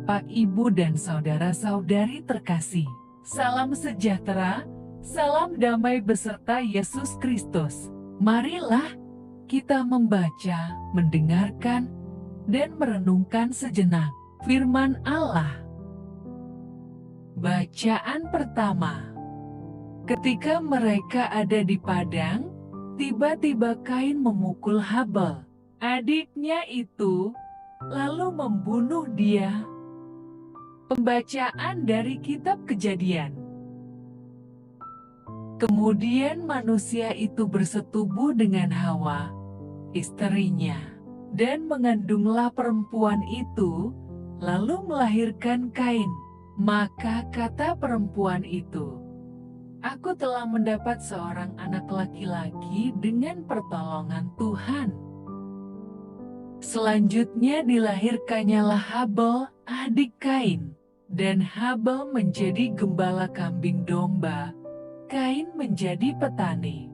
Bapak, Ibu, dan saudara-saudari terkasih. Salam sejahtera, salam damai beserta Yesus Kristus. Marilah kita membaca, mendengarkan, dan merenungkan sejenak firman Allah. Bacaan pertama. Ketika mereka ada di padang, tiba-tiba Kain memukul Habel, adiknya itu, lalu membunuh dia. Pembacaan dari kitab Kejadian. Kemudian manusia itu bersetubuh dengan Hawa, istrinya, dan mengandunglah perempuan itu, lalu melahirkan Kain. Maka kata perempuan itu, "Aku telah mendapat seorang anak laki-laki dengan pertolongan Tuhan." Selanjutnya dilahirkannyalah Habel, adik Kain. Dan Habel menjadi gembala kambing domba, Kain menjadi petani.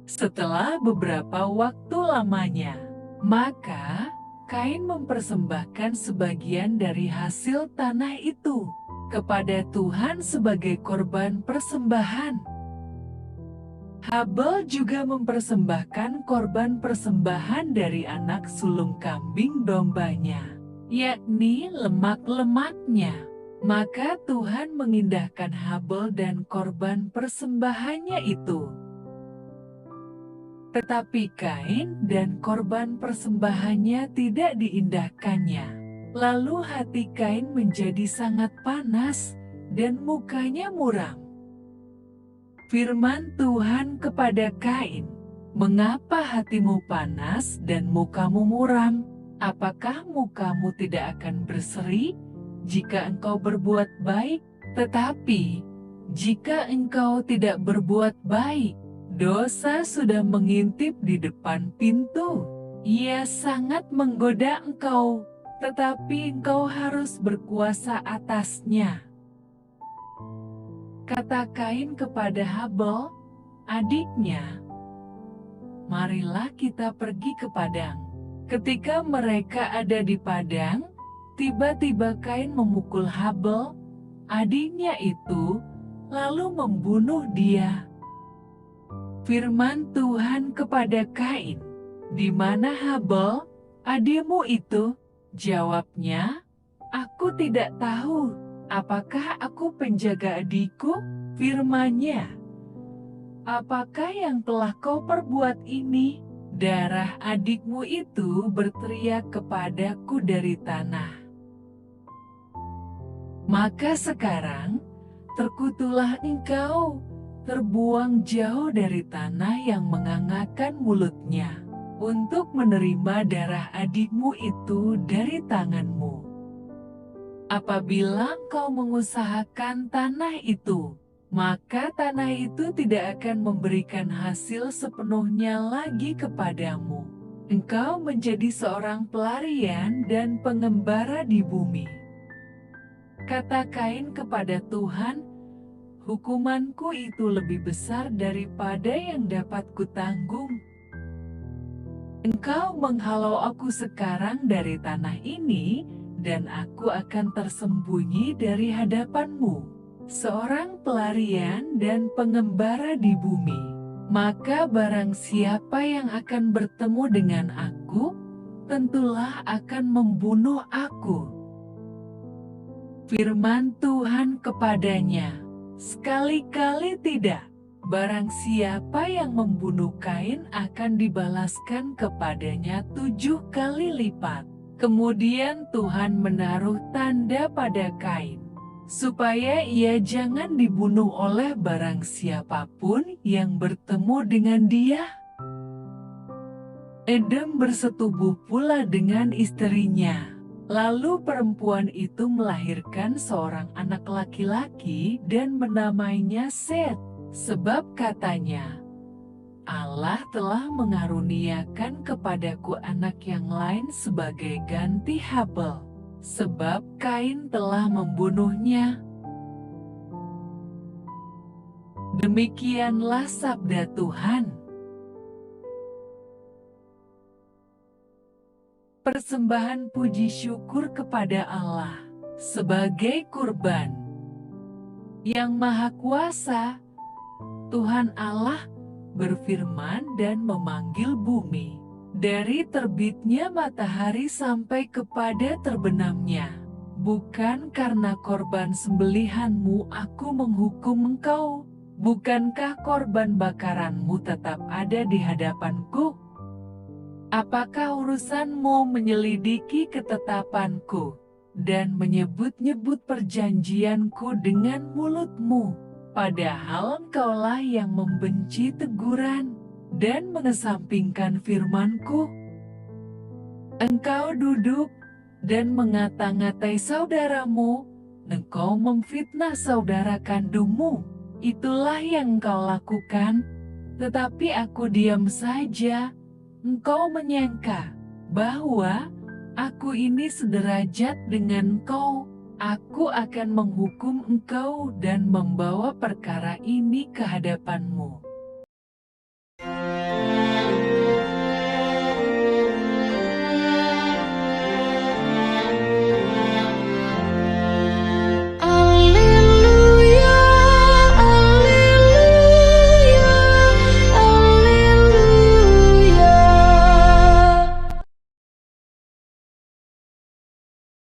Setelah beberapa waktu lamanya, maka Kain mempersembahkan sebagian dari hasil tanah itu kepada Tuhan sebagai korban persembahan. Habel juga mempersembahkan korban persembahan dari anak sulung kambing dombanya, yakni lemak-lemaknya. Maka Tuhan mengindahkan Habel dan korban persembahannya itu. Tetapi Kain dan korban persembahannya tidak diindahkannya. Lalu hati Kain menjadi sangat panas, dan mukanya muram. Firman Tuhan kepada Kain, "Mengapa hatimu panas dan mukamu muram? Apakah mukamu tidak akan berseri jika engkau berbuat baik? Tetapi jika engkau tidak berbuat baik, dosa sudah mengintip di depan pintu. Ia sangat menggoda engkau, tetapi engkau harus berkuasa atasnya." Kata Kain kepada Habel, adiknya, "Marilah kita pergi ke padang." Ketika mereka ada di padang, tiba-tiba Kain memukul Habel, adiknya itu, lalu membunuh dia. Firman Tuhan kepada Kain, "Di mana Habel, adikmu itu?" Jawabnya, "Aku tidak tahu. Apakah aku penjaga adikku?" Firman-Nya, "Apakah yang telah kau perbuat ini? Darah adikmu itu berteriak kepadaku dari tanah. Maka sekarang, terkutulah engkau, terbuang jauh dari tanah yang mengangakkan mulutnya, untuk menerima darah adikmu itu dari tanganmu. Apabila engkau mengusahakan tanah itu, maka tanah itu tidak akan memberikan hasil sepenuhnya lagi kepadamu. Engkau menjadi seorang pelarian dan pengembara di bumi." Kata Kain kepada Tuhan, "Hukumanku itu lebih besar daripada yang dapat kutanggung. Engkau menghalau aku sekarang dari tanah ini, dan aku akan tersembunyi dari hadapanmu, seorang pelarian dan pengembara di bumi. Maka barang siapa yang akan bertemu dengan aku, tentulah akan membunuh aku." Firman Tuhan kepadanya, "Sekali-kali tidak. Barang siapa yang membunuh Kain akan dibalaskan kepadanya 7 kali lipat." Kemudian Tuhan menaruh tanda pada Kain, supaya ia jangan dibunuh oleh barang siapapun yang bertemu dengan dia. Edom bersetubuh pula dengan istrinya. Lalu perempuan itu melahirkan seorang anak laki-laki dan menamainya Set, sebab katanya, "Allah telah mengaruniakan kepadaku anak yang lain sebagai ganti Habel, sebab Kain telah membunuhnya." Demikianlah sabda Tuhan. persembahan puji syukur kepada Allah sebagai kurban. Yang Maha Kuasa, Tuhan Allah berfirman dan memanggil bumi. Dari terbitnya matahari sampai kepada terbenamnya. Bukan karena korban sembelihanmu aku menghukum engkau. Bukankah korban bakaranmu tetap ada di hadapanku? Apakah urusanmu menyelidiki ketetapanku dan menyebut-nyebut perjanjianku dengan mulutmu? Padahal engkaulah yang membenci teguran dan mengesampingkan firmanku. Engkau duduk dan mengata-ngatai saudaramu, engkau memfitnah saudara kandungmu. Itulah yang engkau lakukan, tetapi aku diam saja. Engkau menyangka bahwa aku ini sederajat dengan engkau. Aku akan menghukum engkau dan membawa perkara ini ke hadapanmu. Alleluia, alleluia, alleluia.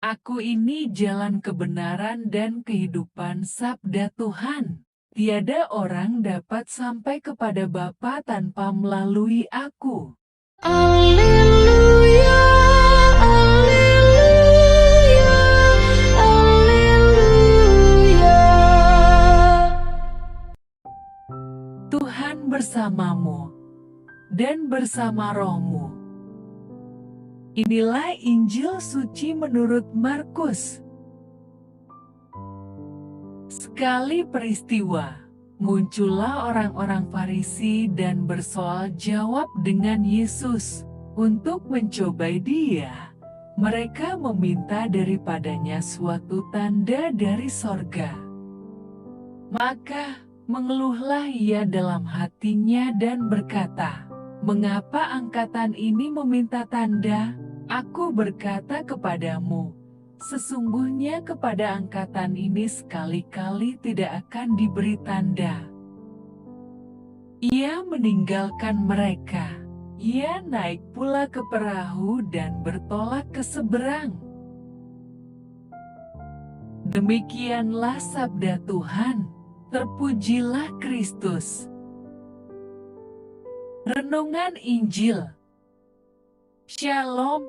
Aku ini jalan kebenaran dan kehidupan, sabda Tuhan. Tiada orang dapat sampai kepada Bapa tanpa melalui aku. Alleluia, alleluia, alleluia. Tuhan bersamamu dan bersama rohmu. Inilah Injil suci menurut Markus. Sekali peristiwa, muncullah orang-orang Farisi dan bersoal jawab dengan Yesus. Untuk mencobai dia, mereka meminta daripadanya suatu tanda dari sorga. Maka, mengeluhlah ia dalam hatinya dan berkata, "Mengapa angkatan ini meminta tanda? Aku berkata kepadamu, sesungguhnya kepada angkatan ini sekali-kali tidak akan diberi tanda." Ia meninggalkan mereka. Ia naik pula ke perahu dan bertolak ke seberang. Demikianlah sabda Tuhan. Terpujilah Kristus. Renungan Injil. Shalom,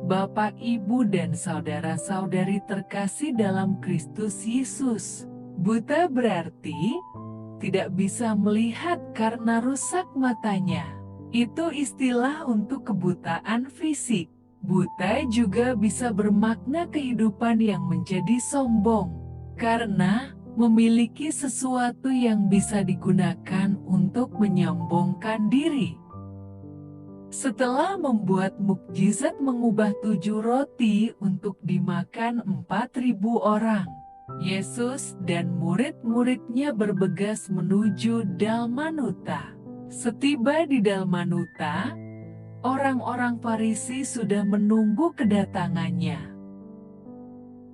Bapak, Ibu, dan saudara-saudari terkasih dalam Kristus Yesus. Buta berarti tidak bisa melihat karena rusak matanya. Itu istilah untuk kebutaan fisik. Buta juga bisa bermakna kehidupan yang menjadi sombong, karena memiliki sesuatu yang bisa digunakan untuk menyombongkan diri. Setelah membuat mukjizat mengubah 7 roti untuk dimakan 4.000 orang, Yesus dan murid-muridnya bergegas menuju Dalmanuta. Setiba di Dalmanuta, orang-orang Farisi sudah menunggu kedatangannya.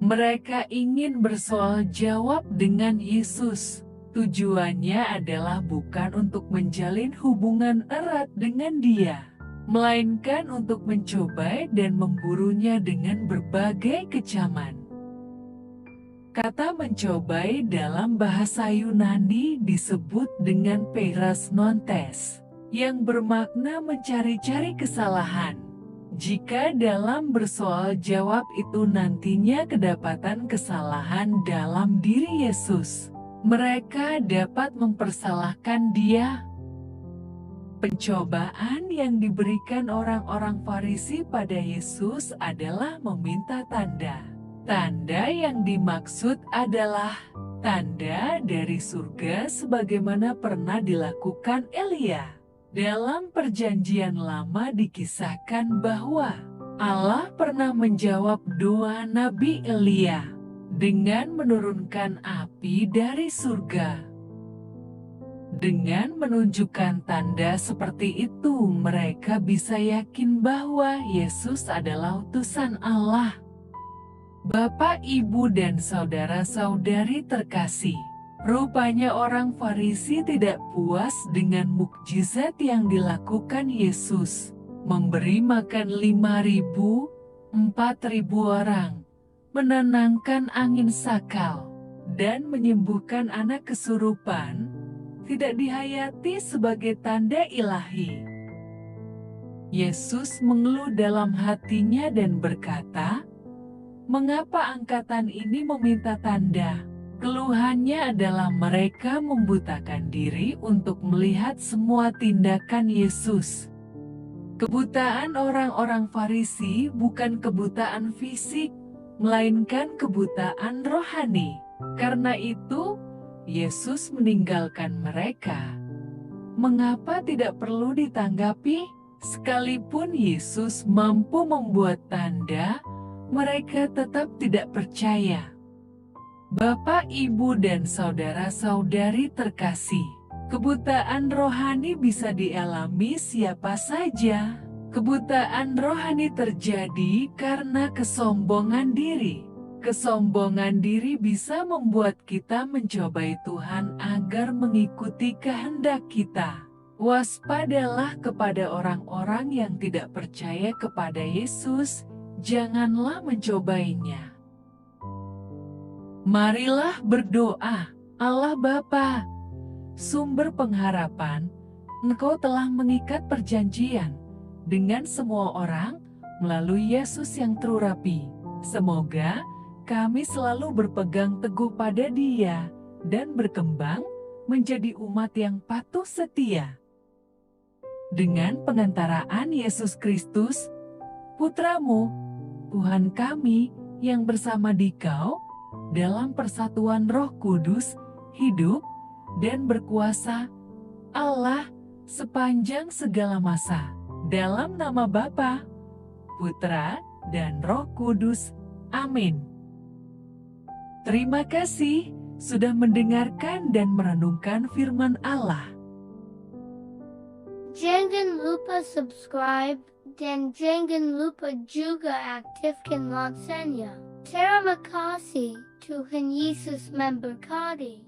Mereka ingin bersoal jawab dengan Yesus. Tujuannya adalah bukan untuk menjalin hubungan erat dengan Dia, melainkan untuk mencobai dan memburunya dengan berbagai kecaman. Kata mencobai dalam bahasa Yunani disebut dengan peirasnontes, yang bermakna mencari-cari kesalahan. Jika dalam bersoal jawab itu nantinya kedapatan kesalahan dalam diri Yesus, mereka dapat mempersalahkan Dia. Pencobaan yang diberikan orang-orang Farisi pada Yesus adalah meminta tanda. Tanda yang dimaksud adalah tanda dari surga sebagaimana pernah dilakukan Elia. Dalam Perjanjian Lama dikisahkan bahwa Allah pernah menjawab doa Nabi Elia dengan menurunkan api dari surga. Dengan menunjukkan tanda seperti itu, mereka bisa yakin bahwa Yesus adalah utusan Allah. Bapak, Ibu, dan saudara-saudari terkasih, rupanya orang Farisi tidak puas dengan mukjizat yang dilakukan Yesus, memberi makan 5.000, 4.000 orang, menenangkan angin sakal, dan menyembuhkan anak kesurupan, tidak dihayati sebagai tanda ilahi. Yesus mengeluh dalam hatinya dan berkata, "Mengapa angkatan ini meminta tanda?" Keluhannya adalah mereka membutakan diri untuk melihat semua tindakan Yesus. Kebutaan orang-orang Farisi bukan kebutaan fisik, melainkan kebutaan rohani. Karena itu, Yesus meninggalkan mereka. Mengapa tidak perlu ditanggapi? Sekalipun Yesus mampu membuat tanda, mereka tetap tidak percaya. Bapak, Ibu, dan saudara-saudari terkasih, kebutaan rohani bisa dialami siapa saja. Kebutaan rohani terjadi karena kesombongan diri. Kesombongan diri bisa membuat kita mencobai Tuhan agar mengikuti kehendak kita. Waspadalah kepada orang-orang yang tidak percaya kepada Yesus, janganlah mencobainya. Marilah berdoa. Allah Bapa, sumber pengharapan, Engkau telah mengikat perjanjian dengan semua orang melalui Yesus yang terurapi. Semoga kami selalu berpegang teguh pada Dia dan berkembang menjadi umat yang patuh setia. Dengan pengantaraan Yesus Kristus, Putra-Mu, Tuhan kami yang bersama Dikau, dalam persatuan Roh Kudus, hidup dan berkuasa, Allah, sepanjang segala masa. Dalam nama Bapa, Putra, dan Roh Kudus. Amin. Terima kasih sudah mendengarkan dan merenungkan firman Allah. Jangan lupa subscribe dan jangan lupa juga aktifkan loncengnya. Terima kasih, Tuhan Yesus memberkati.